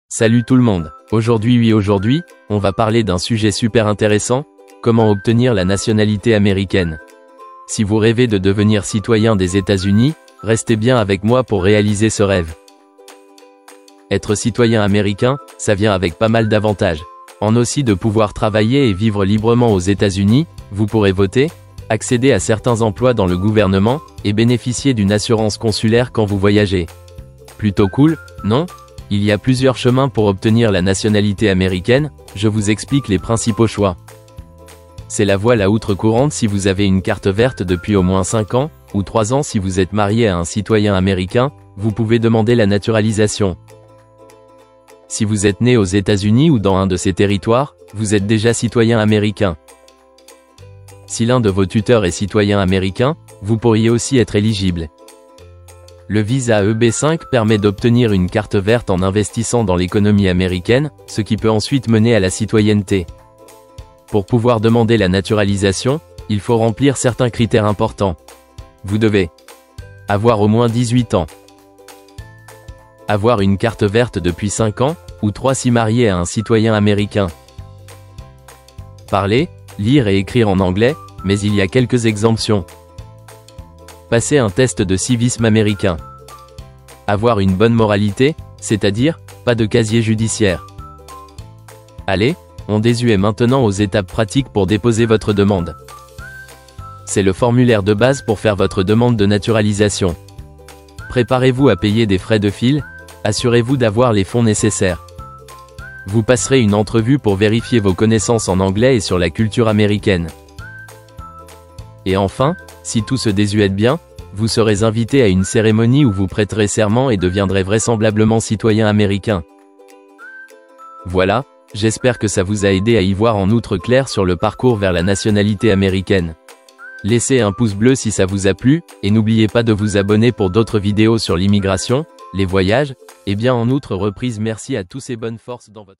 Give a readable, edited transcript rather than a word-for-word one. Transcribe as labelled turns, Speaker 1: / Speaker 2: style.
Speaker 1: Salut tout le monde. Aujourd'hui, on va parler d'un sujet super intéressant, comment obtenir la nationalité américaine. Si vous rêvez de devenir citoyen des États-Unis, restez bien avec moi pour réaliser ce rêve. Être citoyen américain, ça vient avec pas mal d'avantages. En aussi de pouvoir travailler et vivre librement aux États-Unis, vous pourrez voter, accéder à certains emplois dans le gouvernement, et bénéficier d'une assurance consulaire quand vous voyagez. Plutôt cool, non ? Il y a plusieurs chemins pour obtenir la nationalité américaine, je vous explique les principaux choix. C'est la voie la outre courante si vous avez une carte verte depuis au moins 5 ans, ou 3 ans si vous êtes marié à un citoyen américain, vous pouvez demander la naturalisation. Si vous êtes né aux États-Unis ou dans un de ces territoires, vous êtes déjà citoyen américain. Si l'un de vos tuteurs est citoyen américain, vous pourriez aussi être éligible. Le visa EB5 permet d'obtenir une carte verte en investissant dans l'économie américaine, ce qui peut ensuite mener à la citoyenneté. Pour pouvoir demander la naturalisation, il faut remplir certains critères importants. Vous devez avoir au moins 18 ans, avoir une carte verte depuis 5 ans, ou 3 si marié à un citoyen américain. Parler, lire et écrire en anglais, mais il y a quelques exemptions. Passer un test de civisme américain. Avoir une bonne moralité, c'est-à-dire, pas de casier judiciaire. Allez, on désuet maintenant aux étapes pratiques pour déposer votre demande. C'est le formulaire de base pour faire votre demande de naturalisation. Préparez-vous à payer des frais de fil, assurez-vous d'avoir les fonds nécessaires. Vous passerez une entrevue pour vérifier vos connaissances en anglais et sur la culture américaine. Et enfin, si tout se désuète bien, vous serez invité à une cérémonie où vous prêterez serment et deviendrez vraisemblablement citoyen américain. Voilà, j'espère que ça vous a aidé à y voir en outre clair sur le parcours vers la nationalité américaine. Laissez un pouce bleu si ça vous a plu, et n'oubliez pas de vous abonner pour d'autres vidéos sur l'immigration, les voyages, et bien en outre reprise. Merci à tous et bonne force dans votre